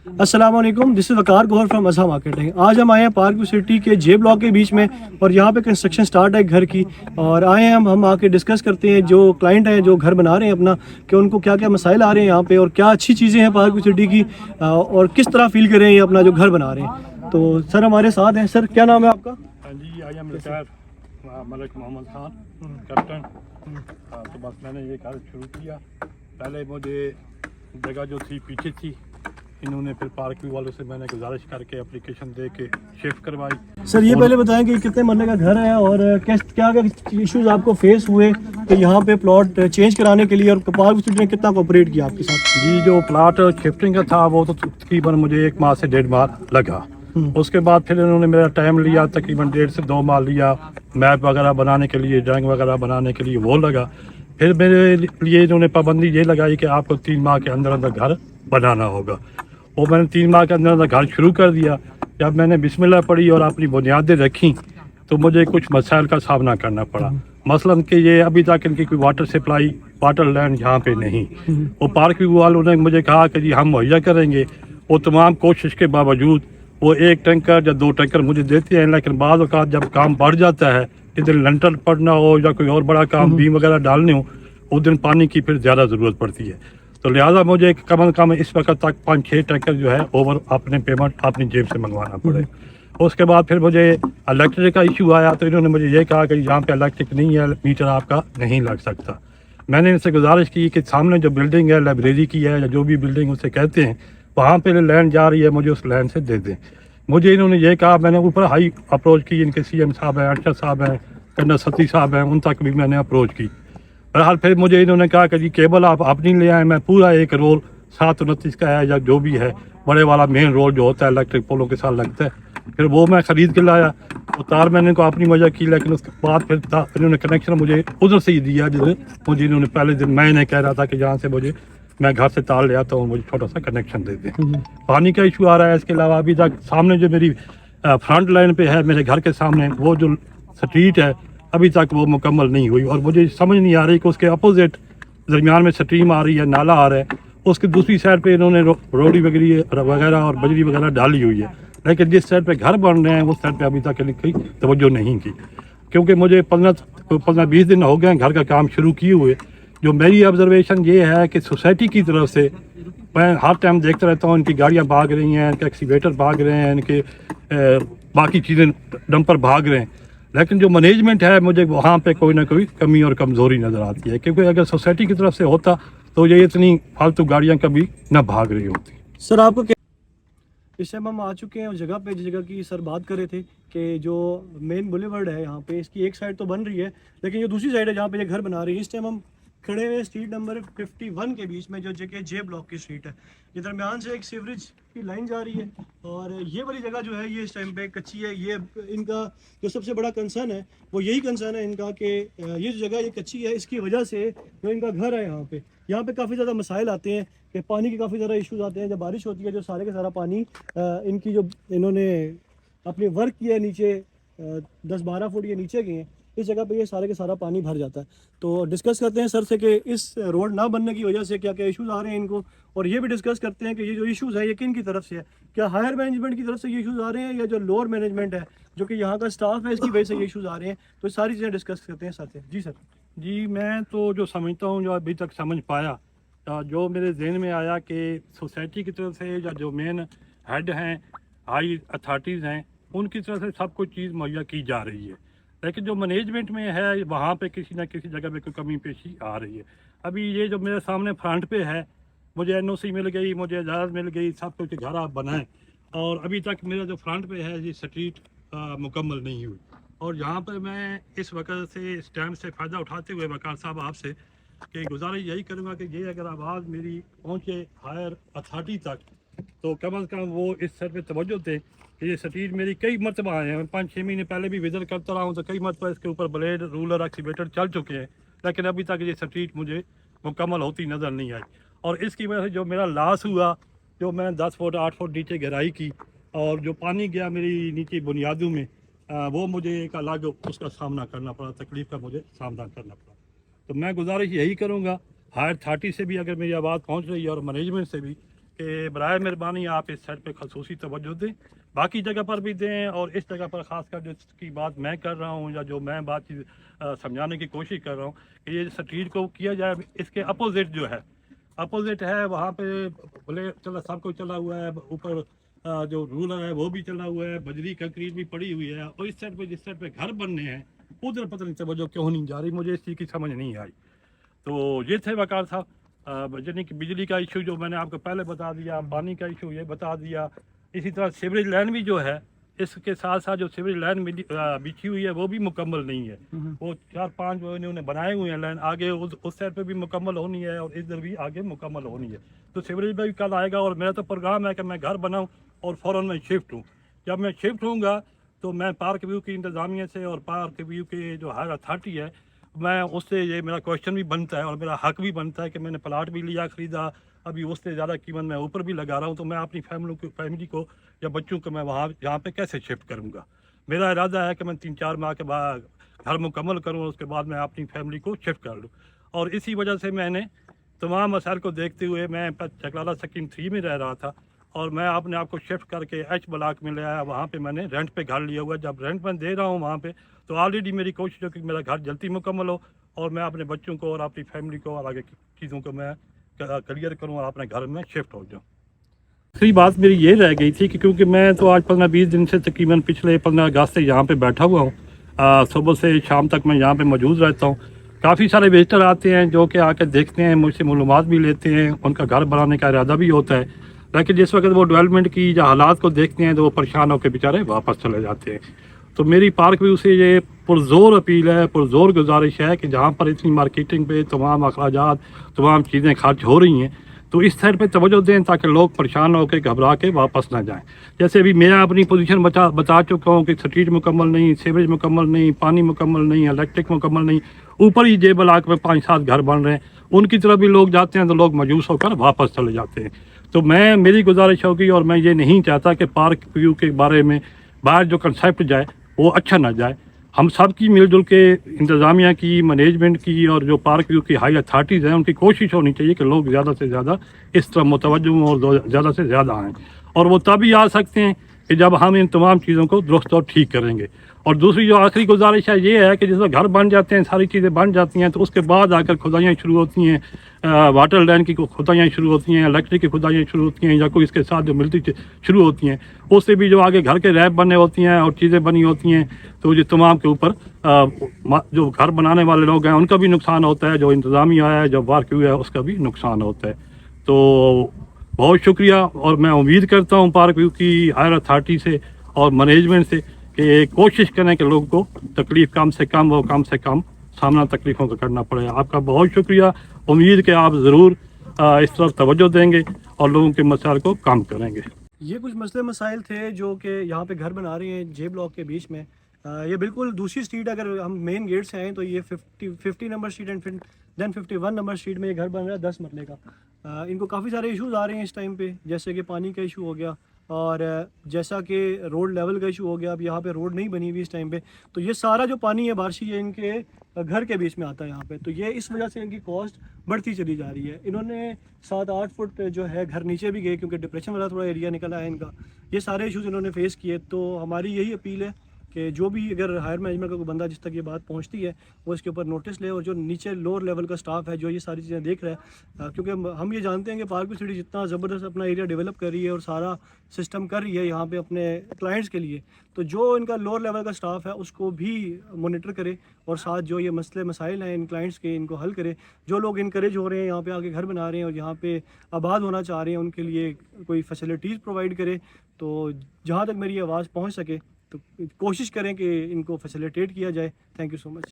अस्सलाम वालेकुम, this is Waqar Gauhar from Azha marketing. आज हम आए हैं पार्क व्यू सिटी के जे ब्लॉक के बीच में और यहाँ पे कंस्ट्रक्शन स्टार्ट है घर की। और आए हैं हम आके डिस्कस करते हैं जो क्लाइंट हैं जो घर बना रहे हैं अपना, कि उनको क्या क्या मसाइल आ रहे हैं यहाँ पे और क्या अच्छी चीज़ें हैं पार्क व्यू सिटी की, और किस तरह फील कर रहे हैं ये अपना जो घर बना रहे हैं। तो सर हमारे साथ हैं। सर क्या नाम है आपका? हाँ जी, I am retire Malik Mohammad Khan, captain. हाँ, तो बस मैंने ये कार्य शुरू किया। पहले मुझे जगह जो थी पीछे थी, इन्होंने फिर पार्क व्यू वालों से मैंने गुजारिश करके एप्लीकेशन दे के शिफ्ट करवाई। सर ये पहले बताएं कि कितने मरले का घर है और क्या क्या इश्यूज आपको फेस हुए कि यहाँ पे प्लॉट चेंज कराने के लिए, और पार्क व्यू सिटी ने कितना कोऑपरेट किया आपके साथ? जी, जो प्लाट शिफ्टिंग का था वो तो तकरीबन मुझे 1 माह से 1.5 माह लगा। उसके बाद फिर इन्होंने मेरा टाइम लिया, तकरीबन 1.5 से 2 माह लिया। मैप वगैरह बनाने के लिए, ड्राइंग वगैरह बनाने के लिए वो लगा। फिर मेरे लिए इन्होंने पाबंदी ये लगाई कि आपको 3 माह के अंदर अंदर घर बनाना होगा। वो मैंने 3 माह के अंदर अंदर घर शुरू कर दिया। जब मैंने बिस्मिल्लाह पढ़ी और अपनी बुनियादें रखी तो मुझे कुछ मसाइल का सामना करना पड़ा। मसलन कि ये अभी तक इनकी कोई वाटर सप्लाई, वाटर लाइन यहाँ पे नहीं। वो पार्क व्यू वालों ने मुझे कहा कि जी हम मुहैया करेंगे। वो तमाम कोशिश के बावजूद वो 1 टैंकर या 2 टैंकर मुझे देते हैं, लेकिन बाद औक़ात जब काम बढ़ जाता है, इधर लंटर पड़ना हो या कोई और बड़ा काम बीम वगैरह डालने हो, उस दिन पानी की फिर ज़्यादा ज़रूरत पड़ती है। तो लिहाजा मुझे कम अज़ कम इस वक्त तक 5-6 टैंकर जो है ओवर अपने पेमेंट अपनी जेब से मंगवाना पड़े। उसके बाद फिर मुझे इलेक्ट्रिक का इशू आया, तो इन्होंने मुझे ये कहा कि यहाँ पे इलेक्ट्रिक नहीं है, मीटर आपका नहीं लग सकता। मैंने इनसे गुजारिश की कि सामने जो बिल्डिंग है, लाइब्रेरी की है या जो भी बिल्डिंग उसे कहते हैं, वहाँ पे लैंड जा रही है, मुझे उस लैंड से दे दें। मुझे इन्होंने ये कहा, मैंने ऊपर हाई अप्रोच की, इनके CM साहब हैं, अरशद साहब हैं, कर्नल सती साहब हैं, उन तक भी मैंने अप्रोच की। बहरहाल फिर मुझे इन्होंने कहा कि जी केबल आप अपनी ले आए, मैं पूरा एक रोल 729 का है या जो भी है, बड़े वाला मेन रोल जो होता है इलेक्ट्रिक पोलों के साथ लगता है, फिर वो मैं ख़रीद के लाया। वो तार मैंने इनको अपनी वजह की, लेकिन उसके बाद फिर इन्होंने कनेक्शन मुझे उधर से ही दिया जिधर मुझे इन्होंने पहले दिन मैं इन्हें कह रहा था कि जहाँ से मुझे मैं घर से तार ले आता हूँ, मुझे छोटा सा कनेक्शन दे दें। पानी का इशू आ रहा है। इसके अलावा अभी तक सामने जो मेरी फ्रंट लाइन पे है, मेरे घर के सामने वो जो स्ट्रीट है, अभी तक वो मुकम्मल नहीं हुई और मुझे समझ नहीं आ रही कि उसके अपोजिट दरमियान में स्ट्रीम आ रही है, नाला आ रहा है, उसकी दूसरी साइड पे इन्होंने रोडी वगैरह और बजरी वगैरह डाली हुई है, लेकिन जिस साइड पे घर बन रहे हैं उस साइड पे अभी तक कोई तवज्जो नहीं की। क्योंकि मुझे 15-20 दिन हो गए हैं घर का काम शुरू किए हुए। जो मेरी ऑब्जर्वेशन ये है कि सोसाइटी की तरफ से मैं हर टाइम देखता रहता हूँ, इनकी गाड़ियाँ भाग रही हैं, इनके एक्सीवेटर भाग रहे हैं, इनके बाकी चीज़ें डंपर भाग रहे हैं, लेकिन जो मैनेजमेंट है मुझे वहाँ पे कोई ना कोई कमी और कमज़ोरी नज़र आती है। क्योंकि अगर सोसाइटी की तरफ से होता तो ये इतनी फालतू गाड़ियाँ कभी ना भाग रही होती। सर आपको क्या, इस टाइम हम आ चुके हैं उस जगह पे जिस जगह की सर बात कर रहे थे कि जो मेन बुलेवर्ड है यहाँ पे, इसकी एक साइड तो बन रही है लेकिन ये दूसरी साइड है जहाँ पे ये घर बना रही है। इस टाइम हम खड़े हुए स्ट्रीट नंबर 51 के बीच में, जो जगह जे ब्लॉक की स्ट्रीट है। ये दरमियान से एक सीवरेज की लाइन जा रही है और ये वाली जगह जो है ये इस टाइम पे कच्ची है। ये इनका जो सबसे बड़ा कंसर्न है वो यही कंसर्न है इनका कि ये जो जगह ये कच्ची है, इसकी वजह से जो इनका घर है यहाँ पे काफ़ी ज़्यादा मसाइल आते हैं कि पानी के काफ़ी ज़्यादा इश्यूज आते हैं। जब बारिश होती है जो सारे का सारा पानी इनकी जो इन्होंने अपने वर्क किया है नीचे 10-12 फुट ये नीचे गए हैं, इस जगह पे ये सारे का सारा पानी भर जाता है। तो डिस्कस करते हैं सर से कि इस रोड ना बनने की वजह से क्या क्या इश्यूज आ रहे हैं इनको, और ये भी डिस्कस करते हैं कि ये जो इश्यूज है ये किन की तरफ से है। क्या हायर मैनेजमेंट की तरफ से ये इश्यूज आ रहे हैं या जो लोअर मैनेजमेंट है जो कि यहाँ का स्टाफ है इसकी वजह से ये इश्यूज आ रहे हैं। तो सारी चीज़ें डिस्कस करते हैं सर से। जी सर। जी, मैं तो जो समझता हूँ, जो अभी तक समझ पाया, जो मेरे जहन में आया कि सोसाइटी की तरफ से या जो मेन हेड हैं, हाई अथॉरिटीज़ हैं, उनकी तरफ से सब कुछ चीज़ मुहैया की जा रही है, लेकिन जो मैनेजमेंट में है वहाँ पे किसी न किसी जगह पे कोई कमी पेशी आ रही है। अभी ये जो मेरे सामने फ्रंट पे है, मुझे NOC मिल गई, मुझे इजाज़त मिल गई, सब कुछ घर आप बनाएं, और अभी तक मेरा जो फ्रंट पे है ये स्ट्रीट मुकम्मल नहीं हुई। और यहाँ पर मैं इस वक्त से इस टाइम से फ़ायदा उठाते हुए वकार साहब आपसे कि गुजारिश यही करूँगा कि ये अगर आवाज़ मेरी पहुँचे हायर अथॉरिटी तक, तो कम अज़ कम वो इस सर पे तवज्जो दें कि ये स्ट्रीट मेरी कई मरतबा आए हैं, 5-6 महीने पहले भी विज़िट करता रहा हूँ, तो कई मरतबा इसके ऊपर ब्लेड, रूलर, एक्सीवेटर चल चुके हैं, लेकिन अभी तक ये स्ट्रीट मुझे मुकम्मल होती नज़र नहीं आई। और इसकी वजह से जो मेरा लॉस हुआ, जो मैंने 10 फुट 8 फुट नीचे गहराई की और जो पानी गया मेरी नीचे बुनियादों में, वो मुझे एक अलग उसका सामना करना पड़ा, तकलीफ़ का मुझे सामना करना पड़ा। तो मैं गुजारिश यही करूँगा हायर अथॉरिटी से भी, अगर मेरी आवाज़ पहुँच रही है, और मैनेजमेंट से भी, कि बराए मेहरबानी आप इस साइड पे खसूसी तवज्जो दें, बाकी जगह पर भी दें, और इस जगह पर ख़ासकर जिसकी बात मैं कर रहा हूँ या जो मैं बात समझाने की कोशिश कर रहा हूँ कि ये स्ट्रीट को किया जाए, इसके अपोजिट जो है, अपोजिट है वहाँ पे भले चला सब कुछ चला हुआ है, ऊपर जो रूलर है वो भी चला हुआ है, बजरी कंक्रीट भी पड़ी हुई है, और इस साइड पे जिस साइड पे घर बनने हैं उधर पता नहीं तवज्जो क्यों नहीं जा रही, मुझे इस चीज़ की समझ नहीं आई। तो ये थे वकार था बिजली का इशू जो मैंने आपको पहले बता दिया, पानी का इशू ये बता दिया, इसी तरह सीवरेज लाइन भी जो है, इसके साथ साथ जो सीवरेज लाइन बिछी हुई है वो भी मुकम्मल नहीं है। वो 4-5 जो इन्होंने बनाए हुए हैं लाइन, आगे उस साइड पे भी मुकम्मल होनी है और इधर भी आगे मुकम्मल होनी है। तो सीवरेज भी कल आएगा, और मेरा तो प्रोग्राम है कि मैं घर बनाऊँ और फ़ौरन मैं शिफ्ट हूँ। जब मैं शिफ्ट होऊंगा तो मैं पार्क व्यू की इंतज़ामिया से और पार्क व्यू के जो हायर अथॉरिटी है, मैं उससे ये मेरा क्वेश्चन भी बनता है और मेरा हक भी बनता है कि मैंने प्लाट भी लिया, ख़रीदा, अभी उससे ज़्यादा कीमत मैं ऊपर भी लगा रहा हूँ, तो मैं अपनी फैमिली को या बच्चों को मैं वहाँ यहाँ पे कैसे शिफ्ट करूँगा। मेरा इरादा है कि मैं 3-4 माह के बाद घर मुकम्मल करूँ, उसके बाद मैं अपनी फैमिली को शिफ्ट कर लूँ। और इसी वजह से मैंने तमाम मसाइल को देखते हुए मैं चकलाला स्कीम 3 में रह रहा था, और मैं अपने आप को शिफ्ट करके एच ब्लॉक में ले आया, वहाँ पे मैंने रेंट पे घर लिया हुआ है। जब रेंट में दे रहा हूँ वहाँ पे, तो ऑलरेडी मेरी कोशिश है कि मेरा घर जल्दी मुकम्मल हो और मैं अपने बच्चों को और अपनी फैमिली को और आगे की चीज़ों को मैं क्लियर करूँ और अपने घर में शिफ्ट हो जाऊँ। दूसरी बात मेरी ये रह गई थी कि क्योंकि मैं तो आज 15-20 दिन से तकरीबन पिछले 15 अगस्त से यहाँ पे बैठा हुआ हूँ, सुबह से शाम तक मैं यहाँ पे मौजूद रहता हूँ। काफ़ी सारे विजिटर आते हैं जो कि आके देखते हैं, मुझसे मालूमात भी लेते हैं, उनका घर बनाने का इरादा भी होता है, लेकिन जिस वक्त वो डेवलपमेंट की या हालात को देखते हैं तो वो परेशान होकर बेचारे वापस चले जाते हैं। तो मेरी पार्क व्यू से ये पुरजोर अपील है, पुरजोर गुजारिश है कि जहाँ पर इतनी मार्केटिंग पे तमाम अखराजात, तमाम चीज़ें खर्च हो रही हैं, तो इस साइड पे तवज्जो दें ताकि लोग परेशान होकर घबरा के वापस ना जाएं। जैसे अभी मैं अपनी पोजीशन बता चुका हूँ कि स्ट्रीट मुकम्मल नहीं, सीवरेज मुकम्मल नहीं, पानी मुकम्मल नहीं, इलेक्ट्रिक मुकम्मल नहीं, ऊपर ही जे ब्लॉक में 5-7 घर बन रहे हैं, उनकी तरफ भी लोग जाते हैं तो लोग मायूस होकर वापस चले जाते हैं। तो मेरी गुजारिश होगी, और मैं ये नहीं चाहता कि पार्क व्यू के बारे में बाहर जो कंसेप्ट जाए वो अच्छा ना जाए। हम सब की मिलजुल के इंतज़ामिया की, मैनेजमेंट की और जो पार्क व्यू की हाई अथॉरिटीज़ हैं, उनकी कोशिश होनी चाहिए कि लोग ज़्यादा से ज़्यादा इस तरफ मुतवज्जो हों और ज़्यादा से ज़्यादा आएँ, और वो तभी आ सकते हैं कि जब हम इन तमाम चीज़ों को दुरुस्त और ठीक करेंगे। और दूसरी जो आखिरी गुजारिश है ये है कि जिस घर बन जाते हैं, सारी चीज़ें बन जाती हैं, तो उसके बाद आकर खुदाइयाँ शुरू होती हैं, वाटर लाइन की खुदाइयाँ शुरू होती हैं, इलेक्ट्रिक की खुदाइयाँ शुरू होती हैं, या कोई इसके साथ जो मिलती शुरू होती हैं, उससे भी जो आगे घर के रैप बनने होती हैं और चीज़ें बनी होती हैं, तो ये तमाम के ऊपर जो घर बनाने वाले लोग हैं उनका भी नुकसान होता है, जो इंतज़ामिया है, जो पार्क व्यू है, उसका भी नुकसान होता है। तो बहुत शुक्रिया, और मैं उम्मीद करता हूँ पार्क व्यू की हायर अथॉरिटी से और मैनेजमेंट से कि कोशिश करें कि लोगों को तकलीफ़ कम से कम और कम से कम सामना तकलीफ़ों का करना पड़े। आपका बहुत शुक्रिया, उम्मीद कि आप ज़रूर इस तरफ तवज्जो देंगे और लोगों के मसाइल को कम करेंगे। ये कुछ मसले मसाइल थे जो कि यहाँ पे घर बना रहे हैं जे ब्लॉक के बीच में। ये बिल्कुल दूसरी स्ट्रीट, अगर हम मेन गेट से आएँ तो ये 50 नंबर स्ट्रीट एंड फिर देन 51 नंबर स्ट्रीट में ये घर बन रहा है 10 मरले का। इनको काफ़ी सारे इश्यूज़ आ रहे हैं इस टाइम पे, जैसे कि पानी का इशू हो गया, और जैसा कि रोड लेवल का इशू हो गया। अब यहाँ पे रोड नहीं बनी हुई इस टाइम पे, तो ये सारा जो पानी है बारिशी है इनके घर के बीच में आता है यहाँ पे, तो ये इस वजह से इनकी कॉस्ट बढ़ती चली जा रही है। इन्होंने 7-8 फुट पे जो है घर नीचे भी गए क्योंकि डिप्रेशन वाला थोड़ा एरिया निकला है इनका। ये सारे इशूज़ इन्होंने फेस किए। तो हमारी यही अपील है कि जो भी अगर हायर मैनेजमेंट का कोई बंदा जिस तक ये बात पहुंचती है वो इसके ऊपर नोटिस ले, और जो नीचे लोअर लेवल का स्टाफ है जो ये सारी चीज़ें देख रहा है, क्योंकि हम ये जानते हैं कि पार्क व्यू सिटी जितना ज़बरदस्त अपना एरिया डेवलप कर रही है और सारा सिस्टम कर रही है यहाँ पे अपने क्लाइंट्स के लिए, तो जो इनका लोअर लेवल का स्टाफ है उसको भी मोनिटर करे और साथ जो ये मसले मसाइल हैं इन क्लाइंट्स के, इनको हल करे। जो लोग इनकरेज हो रहे हैं यहाँ पे आके घर बना रहे हैं और यहाँ पे आबाद होना चाह रहे हैं, उनके लिए कोई फैसिलिटीज़ प्रोवाइड करे। तो जहाँ तक मेरी आवाज़ पहुँच सके तो कोशिश करें कि इनको फैसिलिटेट किया जाए। Thank you so much.